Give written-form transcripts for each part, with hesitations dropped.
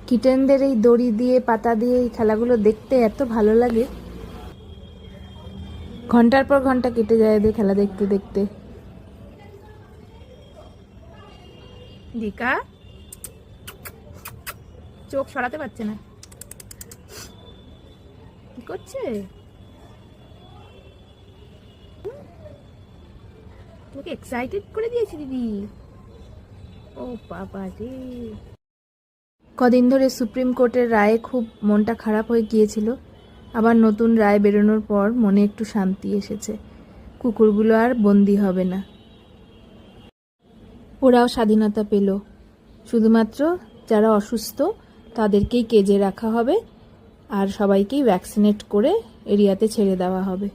কিটেনদের এই দড়ি দিয়ে পাতা দিয়ে এই খেলাগুলো দেখতে এত ভালো লাগে। ঘন্টার পর ঘন্টা কেটে যায় এদের খেলা দেখতে দেখতে। দিকা চোখ সরাতে পারছে না, কি করছে? তোকে এক্সাইটেড করে দিয়েছি দিদি। ও বাবা রে। কদিন ধরে সুপ্রিম কোর্টের রায়ে খুব মনটা খারাপ হয়ে গিয়েছিল। আবার নতুন রায় বেরোনোর পর মনে একটু শান্তি এসেছে। কুকুরগুলো আর বন্দি হবে না, ওরাও স্বাধীনতা পেল। শুধুমাত্র যারা অসুস্থ তাদেরকেই কেজে রাখা হবে, আর সবাইকেই ভ্যাকসিনেট করে এরিয়াতে ছেড়ে দেওয়া হবে।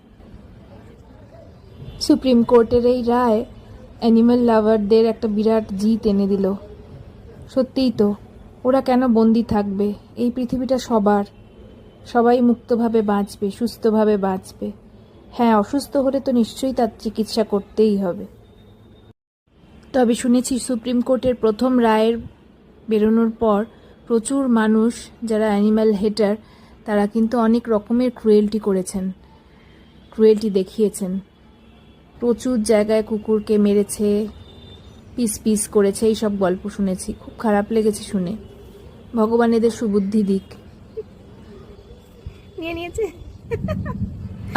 সুপ্রিম কোর্টের এই রায় অ্যানিম্যাল লাভারদের একটা বিরাট জিত এনে দিল। সত্যিই তো, ওরা কেন বন্দি থাকবে? এই পৃথিবীটা সবার, সবাই মুক্তভাবে বাঁচবে, সুস্থভাবে বাঁচবে। হ্যাঁ, অসুস্থ হলে তো নিশ্চয়ই তার চিকিৎসা করতেই হবে। তবে শুনেছি সুপ্রিম কোর্টের প্রথম রায়ের বেরোনোর পর প্রচুর মানুষ যারা অ্যানিম্যাল হেটার, তারা কিন্তু অনেক রকমের ক্রুয়েল্টি করেছেন, ক্রুয়েল্টি দেখিয়েছেন। প্রচুর জায়গায় কুকুরকে মেরেছে, পিস পিস করেছে, এই সব গল্প শুনেছি। খুব খারাপ লেগেছে শুনে। ভগবান এদের সুবুদ্ধি দিক। নিয়ে নিয়েছে।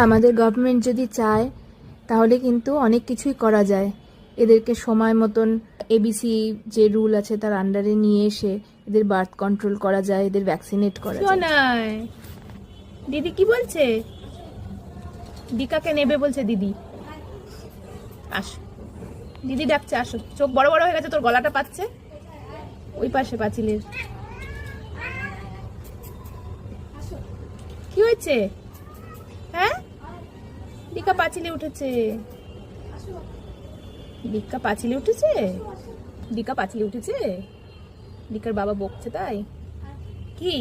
আমাদের গভর্নমেন্ট যদি চায় তাহলে কিন্তু অনেক কিছুই করা যায়। এদেরকে সময় মতন এবিসি যে রুল আছে তার আন্ডারে নিয়ে এসে এদের বার্থ কন্ট্রোল করা যায়, এদের ভ্যাকসিনেট করা যায়। দিদি কি বলছে? দিকাকে নেবে বলছে দিদি। আসো, দিদি ডাকছে, আসো। চোখ বড় বড় হয়ে গেছে, তোর গলাটা পাচ্ছে ওই পাশে পাঁচিলের। কি হয়েছে? হ্যাঁ, দিকা পাঁচিলে উঠেছে। দিকা পাঁচিলে উঠেছে, দিকা পাঁচিলে উঠেছে। দিকার বাবা বকছে তাই কি?